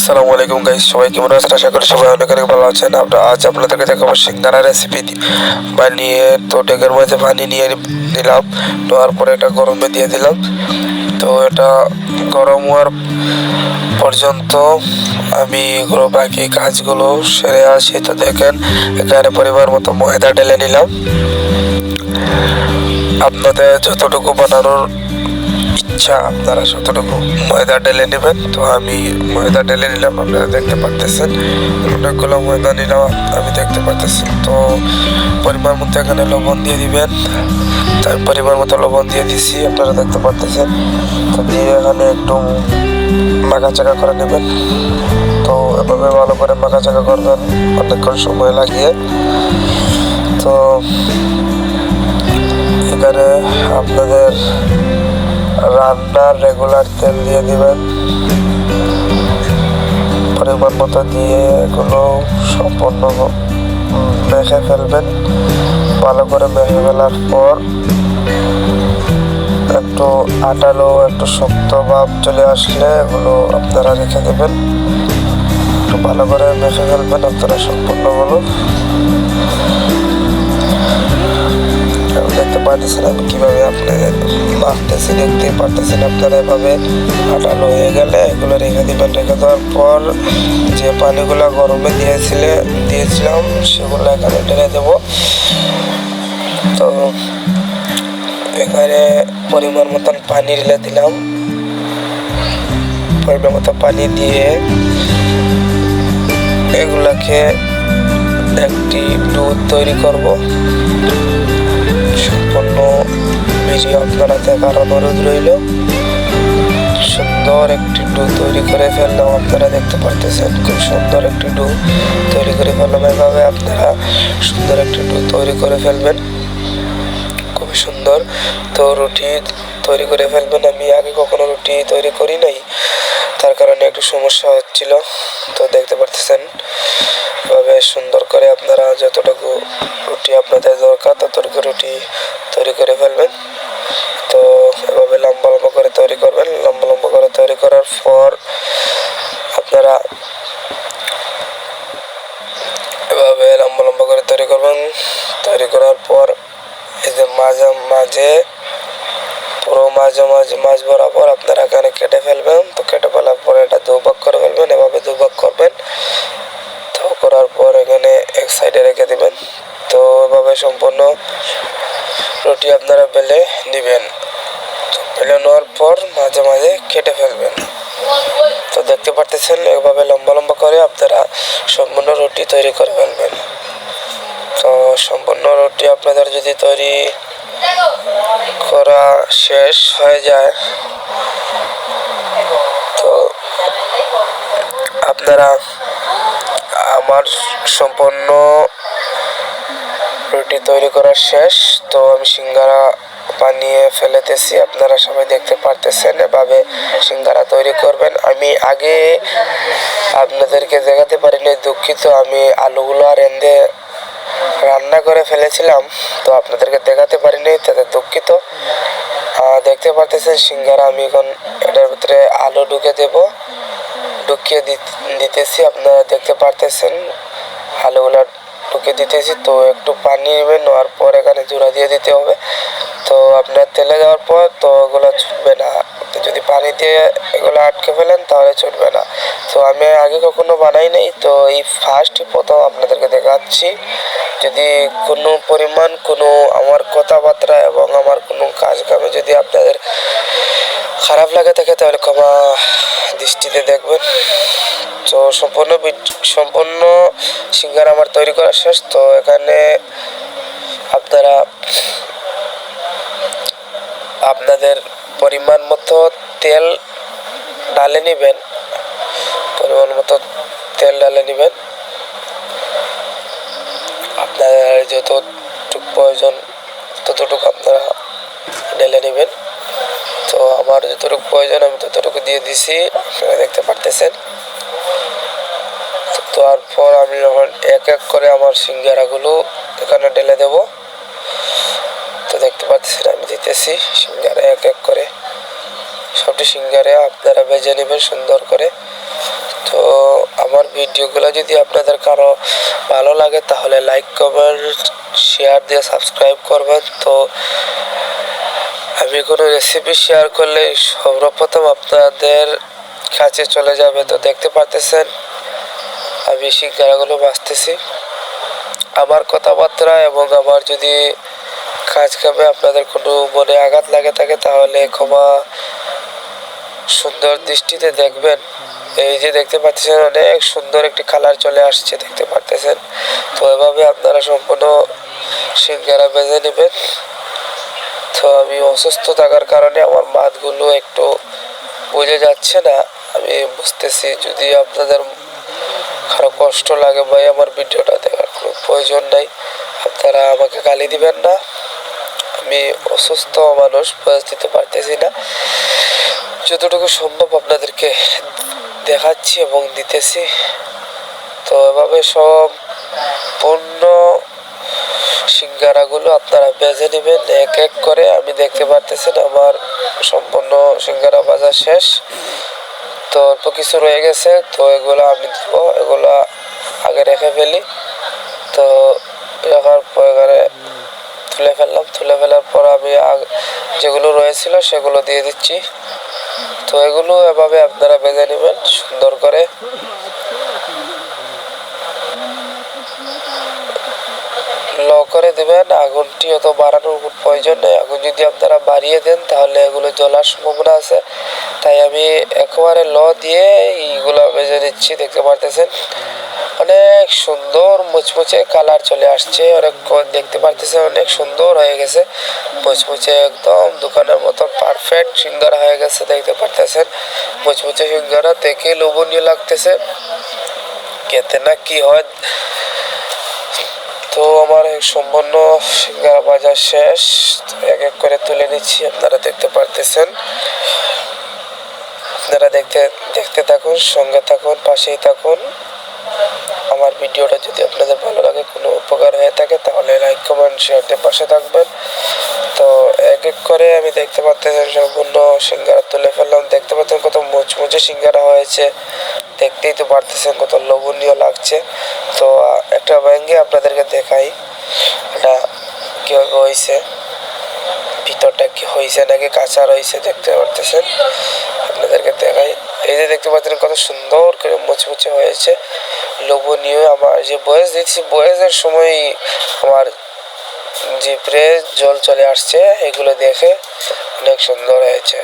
আসসালামু আলাইকুম গাইস, সবাই কেমন আছেন? আশা করি সবাই অনেক অনেক ভালো আছেন। আজ আপনাদেরকে দেখাবো সিঙ্গারা রেসিপি বানিয়ে। তো ডেকের মধ্যে পানি নিয়ে নিলাম, নেওয়ার পরে এটা গরমে দিয়ে দিলাম। তো এটা গরম হওয়ার পর্যন্ত আমি এগুলো বাকি কাজগুলো সেরে আসি। তো দেখেন, এখানে পরিমাণ মতো ময়দা ঢেলে নিলাম। আপনাদের যতটুকু বানানোর ইচ্ছা আপনারা যতটুকু ময়দা ঢেলে নেবেন। তো আমি ময়দা ঢেলে নিলাম, আপনারা দেখতে পারতেছেন অনেকগুলো ময়দা নিলাম, আমি দেখতে পারতেছি। তো পরিমাণ মতো এখানে লবণ দিয়ে দিবেন। তাই পরিমাণ মতো লবণ দিয়ে দিছি, আপনারা দেখতে পারতেছেন। তো দিয়ে এখানে একটু মাখাচাকা করে নেবেন। তো এভাবে ভালো করে মাখাচাকা করবেন অনেকক্ষণ সময় লাগিয়ে। তো এখানে আপনাদের রান্নার রেগুলার তেল দিয়ে দিবেন পরিমাণ মতো, দিয়ে এগুলো সম্পূর্ণ মেখে ফেলবেন। ভালো করে মেখে ফেলার পর একটু আটালো একটু শক্ত ভাব চলে আসলে এগুলো আপনারা রেখে দেবেন। একটু ভালো করে মেখে ফেলবেন আপনারা সম্পূর্ণগুলো। দেখতে পারতেছেন আমি কিভাবে আপনাদের মাখতেছি, দেখতে পারতেছেন আপনারা। এভাবে আটালো হয়ে গেলে এগুলো রেখে দিবেন। রেখে দেওয়ার পর যে পানিগুলো গরমে দিয়েছিলাম সেগুলো এখানে ঢেলে দেবো। তো এখানে পরিমাণ মতন পানি ঢেলে দিলাম। পরিমাণ মতো পানি দিয়ে এগুলাকে একটি দুধ তৈরি করব। সম্পূর্ণ ভিডিও আপনারা দেখার অনুরোধ রইল। সুন্দর একটি ডো তৈরি করে ফেললাম, আপনারা দেখতে পারতেছেন। খুব সুন্দর একটি ডো তৈরি করে ফেললাম। এভাবে আপনারা সুন্দর একটি ডো তৈরি করে ফেলবেন, খুবই সুন্দর। তো রুটি তৈরি করে ফেলবেন। আমি আগে কখনো রুটি তৈরি করি নাই, তার কারণে একটু সমস্যা হচ্ছিল। তো দেখতে পারতেছেন এভাবে সুন্দর করে আপনারা যতটুকু রুটি আপনাদের দরকার ততটুকু রুটি তৈরি করে ফেলবেন। তো এভাবে লম্বা লম্বা করে তৈরি করবেন। লম্বা লম্বা করে তৈরি করার পর আপনারা এভাবে লম্বা লম্বা করে তৈরি করবেন। তৈরি করার পর এই যে মাঝে পুরো মাঝ বরাবর আপনারা এখানে কেটে ফেলবেন। তো কেটে ফেলার পর এটা দুভাগ করে ফেলবেন, এভাবে দুভাগ করবেন। তো করার পর এখানে এক সাইডে রেখে দিবেন। তো এভাবে সম্পূর্ণ রুটি আপনারা বেলে নেবেন। বেলে নেওয়ার পর মাঝে মাঝে কেটে ফেলবেন। তো দেখতে পারতেছেন এভাবে লম্বা লম্বা করে আপনারা সম্পূর্ণ রুটি তৈরি করে ফেলবেন। তো সম্পূর্ণ রুটি আপনাদের যদি তৈরি করা শেষ হয়ে যায়, তো আপনারা আমার সম্পূর্ণ রুটি তৈরি করা শেষ। তো আমি সিঙ্গারা বানিয়ে ফেলেতেছি, আপনারা সবাই দেখতে পারতেছেন। এভাবে সিঙ্গারা তৈরি করবেন। আমি আগে আপনাদেরকে দেখাতে পারিনি, দুঃখিত। আমি আলুগুলো আর এনে রান্না করে ফেলেছিলাম, তো আপনাদেরকে দেখাতে পারিনি, তাতে দুঃখিত। দেখতে পারতেছেন সিঙ্গারা আমি এখন এটার ভিতরে আলু ঢুকিয়ে দিতেছি। আপনারা দেখতে পারতেছেন আলুগুলা ঢুকে দিতেছি। তো একটু পানি নেবেন, নেওয়ার পর এখানে জোড়া দিয়ে দিতে হবে। তো আপনার তেলে দেওয়ার পর তো এগুলো ছুটবে না, যদি পানি দিয়ে এগুলো আটকে ফেলেন তাহলে ছুটবে না। তো আমি আগে কখনো বানাই নাই, তো এই প্রথম আপনাদেরকে দেখাচ্ছি। যদি কোনো পরিমাণ কোনো আমার কথাবার্তা এবং আমার কোনো কাজ কামে যদি আপনাদের খারাপ লাগে থাকে তাহলে ক্ষমা দৃষ্টিতে দেখবেন। তো সম্পূর্ণ সিঙ্গারা আমার তৈরি করা শেষ। তো এখানে আপনারা আপনাদের পরিমাণ মতো তেল ঢালে নেবেন। পরিমাণ মতো তেল ঢালে নেবেন, আপনাদের যতটুকু প্রয়োজন ততটুকু আপনারা ঢেলে নেবেন। তো আমার যতটুকু প্রয়োজন আমি ততটুকু দিয়ে দিছি, আপনারা দেখতে পারতেছেন। তারপর আমি যখন এক এক করে আমার সিঙ্গারাগুলো এখানে ঢেলে দেব। তো দেখতে পাচ্ছেন আমি দিতেছি সিঙ্গারা এক এক করে। সবটি সিঙ্গারা আপনারা ভেজে নেবেন সুন্দর করে। তো ভিডিওগুলো যদি আপনাদের কারো ভালো লাগে তাহলে লাইক কমেন্ট শেয়ার দিয়ে সাবস্ক্রাইব করবেন। তো আমি কোনো রেসিপি শেয়ার করলে সর্বপ্রথম আপনাদের কাছে চলে যাবে। তো দেখতে পারতেছেন আমি সিঙ্গারাগুলো ভাজতেছি। আমার কথাবার্তা এবং আমার যদি কাজ কামে আপনাদের কোনো মনে আঘাত লাগে থাকে তাহলে ক্ষমা সুন্দর দৃষ্টিতে দেখবেন। এই যে দেখতে পাচ্ছেন অনেক সুন্দর একটি কালার চলে আসছে, দেখতে পারতেছেন। তো এভাবে আপনারা সম্পূর্ণ সিঙ্গারা ভেজে নেবেন। তো আমি অসুস্থ থাকার কারণে আমার মাতগুলো একটু বুঝে যাচ্ছে না, আমি বুঝতেছি। যদি আপনাদের কারো কষ্ট লাগে ভাই আমার ভিডিওটা দেখার কোনো প্রয়োজন নাই, আপনারা আমাকে গালি দিবেন না। আমি অসুস্থ মানুষ, বয়স দিতে পারতেছি না, যতটুকু সম্ভব আপনাদেরকে দেখাচ্ছি এবং দিতেছি। তো এভাবে সব পণ্য সিঙ্গারাগুলো আপনারা ভেজে নেবেন এক এক করে। আমি দেখতে পারতেছেন আমার সম্পূর্ণ সিঙ্গারা ভাজা শেষ। তো অল্প কিছু রয়ে গেছে, তো এগুলো আমি দিব, এগুলো আগে রেখে ফেলি। তো রাখার পর এখানে তুলে ফেললাম, তুলে ফেলার পর আমি যেগুলো রয়েছিল সেগুলো দিয়ে দিচ্ছি। তো এগুলো এভাবে আপনারা ভেজে নেবেন সুন্দর করে। লো করে দেবেন, আগুনটি অত বাড়ানোর প্রয়োজন নেই। আগুন যদি আপনারা বাড়িয়ে দেন তাহলে এগুলো জ্বলার সম্ভাবনা আছে, তাই আমি একেবারে লো দিয়ে এইগুলো ভেজে নিচ্ছি। দেখতে পারতেছেন অনেক সুন্দর মুচমুচে কালার চলে আসছে, অনেক দেখতে পারতেছেন অনেক সুন্দর হয়ে গেছে, মুচমুচে একদম দোকানের মতো পারফেক্ট সিঙ্গারা হয়ে গেছে। দেখতে পারতেছেন মুচমুচে সিঙ্গারা দেখে লোভনীয় লাগতেছে, খেতে না কি হয়। তো আমার সম্পূর্ণ সিঙ্গারা ভাজা শেষ, এক এক করে তুলে নিচ্ছি। আপনারা দেখতে পারতেছেন, আপনারা দেখতে থাকুন, সঙ্গে থাকুন, পাশেই থাকুন। আমার ভিডিওটা যদি আপনাদের ভালো লাগে, কোনো উপকার হয়ে থাকে তাহলে লাইক কমেন্ট শেয়ার দিয়ে পাশে থাকবেন। তো এক এক করে আমি দেখতে পাচ্ছেন সম্পূর্ণ সিঙ্গারা তুলে ফেললাম। দেখতে পাচ্ছেন কত মুচমুচে সিঙ্গারা হয়েছে, দেখতেই তো পারতেছেন কত লোভনীয় লাগছে। তো একটা ভেঙে আপনাদেরকে দেখাই এটা কীভাবে হয়েছে, ভিতরটা কি হয়েছে নাকি কাঁচা রয়েছে, দেখতে পারতেছেন। আপনাদেরকে দেখাই, এই যে দেখতে পাচ্ছেন কত সুন্দর করে মুচমুচে হয়েছে, লোভনীয়। আমার যে বয়স দিচ্ছি, বয়সের সময় আমার জিভে জল চলে আসছে, এগুলো দেখে অনেক সুন্দর হয়েছে।